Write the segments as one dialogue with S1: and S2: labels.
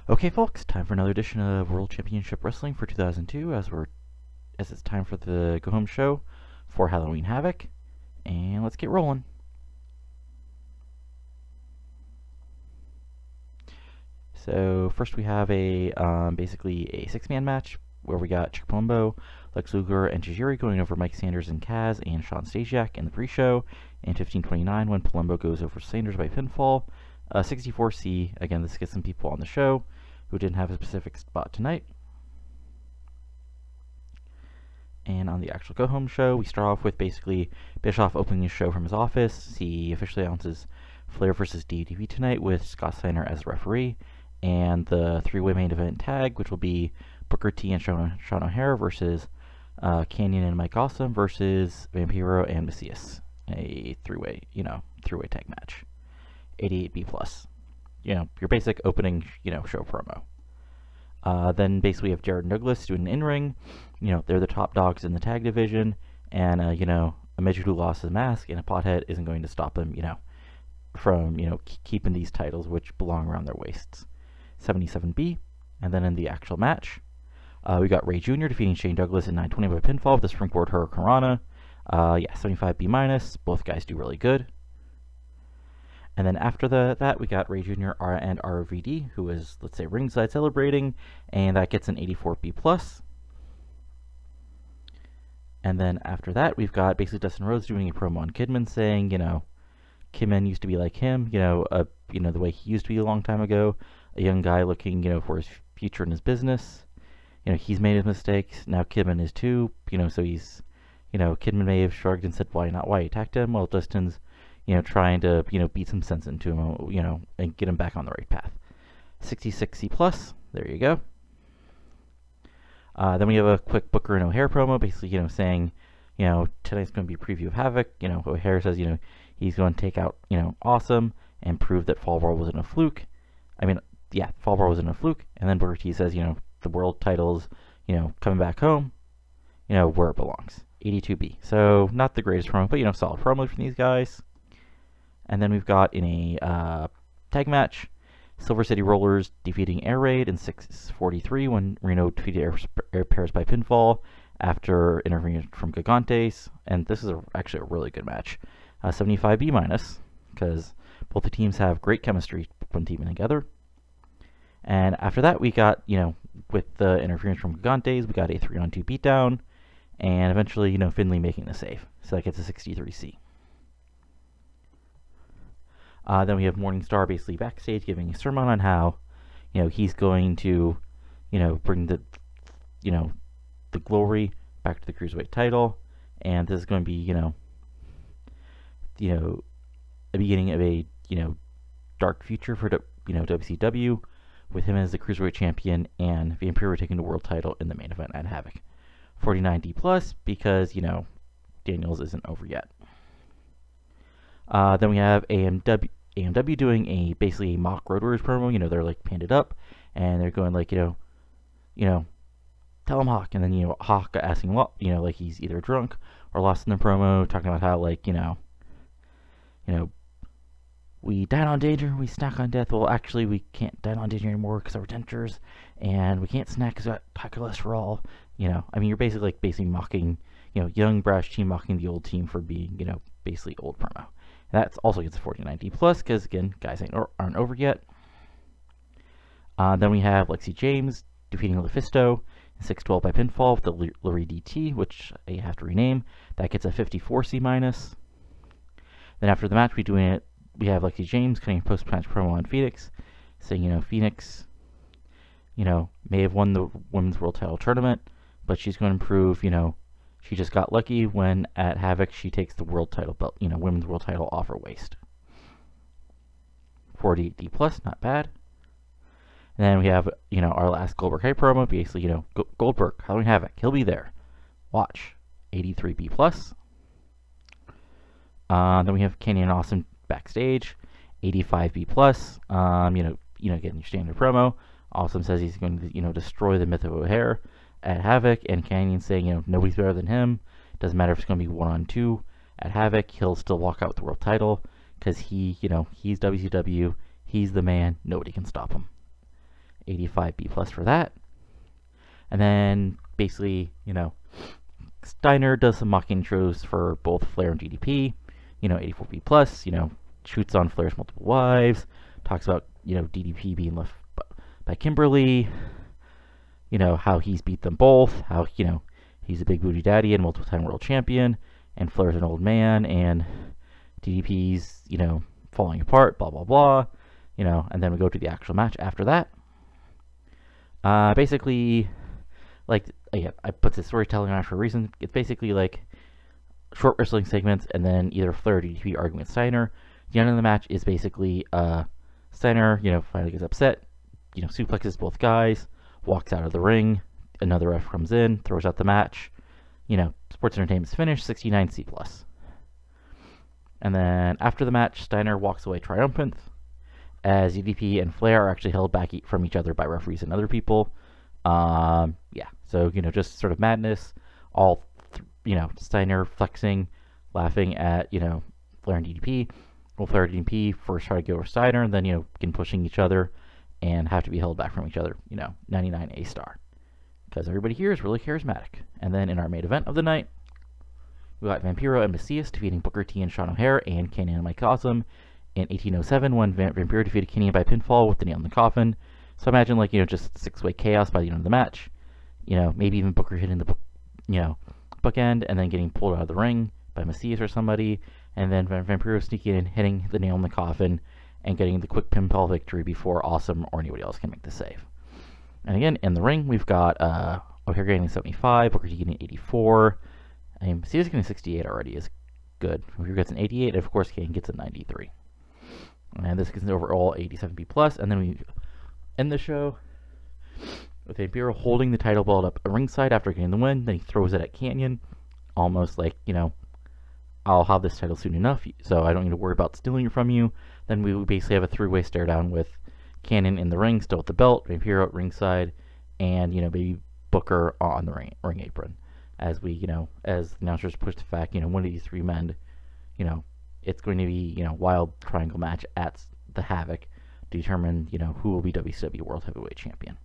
S1: Okay, folks, time for another edition of World Championship Wrestling for 2002 as it's time for the go home show for Halloween Havoc, and let's get rolling. So first we have a basically a six-man match where we got Chuck Palumbo, Lex Luger, and Tajiri going over Mike Sanders and Kaz and Sean Stasiak in the pre-show, and 15:29 when Palumbo goes over Sanders by pinfall. 64C, again, this gets some people on the show who didn't have a specific spot tonight. And on the actual go-home show, we start off with basically Bischoff opening his show from his office. He officially announces Flair versus TEW tonight with Scott Steiner as the referee, and the three-way main event tag, which will be Booker T and Sean O'Hare versus Canyon and Mike Awesome versus Vampiro and Macias. A three-way tag match. 88B+. Your basic opening, show promo. Then basically we have Jared and Douglas doing an in-ring. They're the top dogs in the tag division, and a midget who lost his mask and a pothead isn't going to stop him, from keeping these titles which belong around their waists. 77B, and then in the actual match, we got Ray Jr. defeating Shane Douglas in 9:20 by pinfall with the springboard Hurricane Rana. 75B-. Both guys do really good. And then after that, we got Ray Jr. and RVD, who is, let's say, ringside celebrating, and that gets an 84B+. And then after that, we've got basically Dustin Rhodes doing a promo on Kidman, saying, Kidman used to be like him, the way he used to be a long time ago, a young guy looking, for his future in his business. He's made his mistakes. Now Kidman is too, so he's, Kidman may have shrugged and said why he attacked him. Well, Dustin's trying to, beat some sense into him, and get him back on the right path. 66C+, there you go. Then we have a quick Booker and O'Hare promo, basically, saying, tonight's going to be a preview of Havoc. O'Hare says, he's going to take out, Awesome and prove that Fall Brawl wasn't a fluke. Fall Brawl wasn't a fluke. And then Booker T says, the world title's, coming back home, where it belongs. 82B. So, not the greatest promo, but, solid promo from these guys. And then we've got in a tag match, Silver City Rollers defeating Air Raid in 6:43 when Reno defeated Air Paris by pinfall after interference from Gigantes. And this is actually a really good match. 75B-, because both the teams have great chemistry when teaming together. And after that, we got, with the interference from Gigantes, we got a 3-on-2 beatdown. And eventually, Finley making the save. So that gets a 63C. Then we have Morningstar basically backstage giving a sermon on how, he's going to, bring the glory back to the Cruiserweight title. And this is going to be, the beginning of a, dark future for, WCW, with him as the Cruiserweight champion and Vampiro taking the world title in the main event at Havoc. 49D+, because, Daniels isn't over yet. Then we have AMW doing basically a mock Road Warriors promo. They're like painted up, and they're going like, tell him Hawk, and then Hawk asking like he's either drunk or lost in the promo, talking about how like we dine on danger, we snack on death. Well, actually, we can't dine on danger anymore because we're dentures, and we can't snack because we got high cholesterol. You're basically mocking, young brash team mocking the old team for being, basically old promo. That also gets a 49D+, because, again, guys aren't over yet. Then we have Lexi James defeating Lufisto in 6:12 by pinfall with the Lurie DT, which I have to rename. That gets a 54C-. Then after the match, we have Lexi James cutting a post-match promo on Phoenix, saying, Phoenix, may have won the Women's World Title Tournament, but she's going to prove, she just got lucky when at Havoc she takes the world title belt, women's world title off her waist. 48D+, not bad. And then we have, our last Goldberg hype promo, basically, Goldberg, Halloween Havoc, he'll be there. Watch. 83B+. Then we have Canyon and Awesome backstage, 85B+. Getting your standard promo. Awesome says he's going to, destroy the myth of O'Hare at Havoc, and Canyon saying, nobody's better than him. Doesn't matter if it's going to be 1-on-2 at Havoc, he'll still walk out with the world title because he's WCW, he's the man, nobody can stop him. 85B plus for that. And then basically, Steiner does some mock intros for both Flair and GDP. 84B plus, shoots on Flair's multiple wives, talks about, DDP being left by Kimberly, how he's beat them both, how, he's a big booty daddy and multiple-time world champion, and Flair's an old man, and DDP's, falling apart, blah, blah, blah, and then we go to the actual match after that. Basically, again, I put this storytelling on for a reason. It's basically like short wrestling segments, and then either Flair or DDP arguing with Steiner. The end of the match is basically Steiner, finally gets upset, suplexes both guys, walks out of the ring. Another ref comes in, throws out the match. Sports entertainment's finished, 69C plus. And then after the match, Steiner walks away triumphant, as DDP and Flair are actually held back from each other by referees and other people. So, just sort of madness. All, Steiner flexing, laughing at, Flair and DDP. Well, Flair and DDP first try to go over Steiner, and then, begin pushing each other and have to be held back from each other, 99A star. Because everybody here is really charismatic. And then in our main event of the night, we got Vampiro and Macias defeating Booker T and Sean O'Haire and Kenny and Mike Awesome in 1807 when Vampiro defeated Kenny by pinfall with the nail in the coffin. So imagine, just six-way chaos by the end of the match. Maybe even Booker hitting the, bookend and then getting pulled out of the ring by Macias or somebody. And then Vampiro sneaking in, hitting the nail in the coffin, and getting the quick pinfall victory before Awesome or anybody else can make the save. And again, in the ring, we've got O'Haire getting 75, Booker T getting 84. Macias getting 68 already is good. O'Haire gets an 88, and of course, Kane gets a 93. And this gets an overall 87B plus. And then we end the show with Vampiro holding the title belt up at ringside after getting the win. Then he throws it at Canyon, almost like, I'll have this title soon enough, so I don't need to worry about stealing it from you. Then we basically have a three-way stare down with Cannon in the ring, still with the belt, Vampiro at ringside, and, maybe Booker on the ring apron. As we, as the announcers push the fact, one of these three men, it's going to be, wild triangle match at the Havoc to determine, who will be WCW World Heavyweight Champion.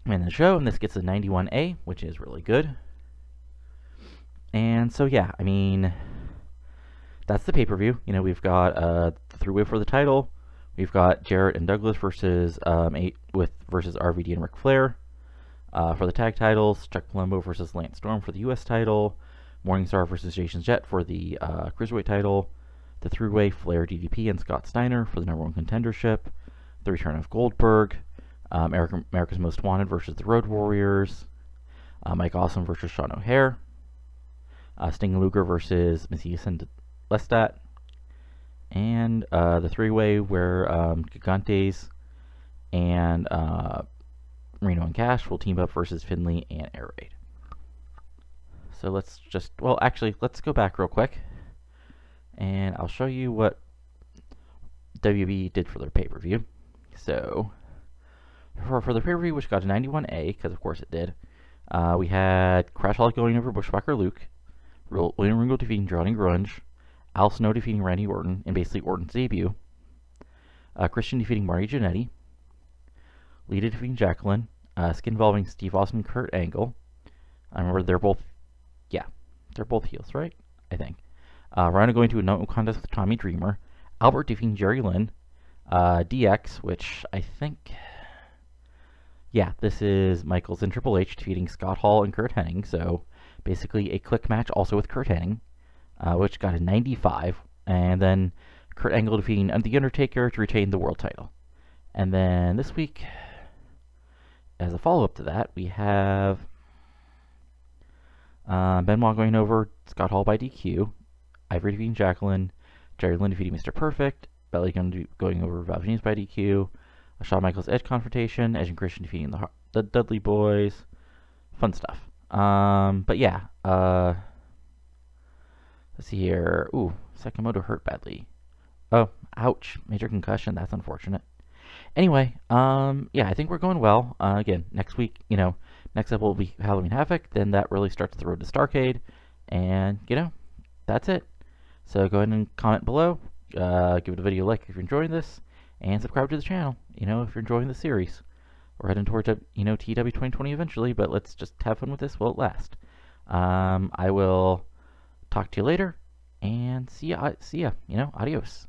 S1: And the show, and this gets a 91A, which is really good. And so, yeah, that's the pay-per-view. We've got the three-way for the title. We've got Jarrett and Douglas versus RVD and Ric Flair. For the tag titles, Chuck Palumbo versus Lance Storm for the U.S. title. Morningstar versus Jason Jett for the Cruiserweight title. The three-way Flair, DDP, and Scott Steiner for the number one contendership. The return of Goldberg. America's Most Wanted versus the Road Warriors. Mike Awesome versus Sean O'Haire. Sting and Luger versus Macias and Lestat. And the three-way where Gigantes and Reno and Cash will team up versus Finlay and Air Raid. So let's go back real quick. And I'll show you what WWE did for their pay-per-view. So, for the pay-per-view, which got a 91A, because of course it did, we had Crash Holly going over Bushwhacker Luke, William Regal defeating Johnny Grunge, Al Snow defeating Randy Orton, and basically Orton's debut, Christian defeating Marty Jannetty, Lita defeating Jacqueline, Skin involving Steve Austin and Kurt Angle. I remember they're both heels, right? I think. Rhino going to a no contest with Tommy Dreamer, Albert defeating Jerry Lynn, DX, which I think, this is Michaels and Triple H defeating Scott Hall and Kurt Hennig, so basically a click match also with Kurt Hennig, which got a 95, and then Kurt Angle defeating The Undertaker to retain the world title. And then this week, as a follow-up to that, we have Benoit going over Scott Hall by DQ, Ivory defeating Jacqueline, Jerry Lynn defeating Mr. Perfect, Belly going over Val Venis by DQ, a Shawn Michaels Edge confrontation, Edge and Christian defeating the Dudley Boys, fun stuff. But yeah, let's see here. Ooh, Sakamoto hurt badly. Oh, ouch, major concussion. That's unfortunate. Anyway, I think we're going well. Again, next week, next up will be Halloween Havoc. Then that really starts the road to Starrcade, and that's it. So go ahead and comment below. Give the video a like if you're enjoying this, and subscribe to the channel, if you're enjoying the series. We're heading towards, TEW 2020 eventually, but let's just have fun with this while it lasts. I will talk to you later, and see ya, adios.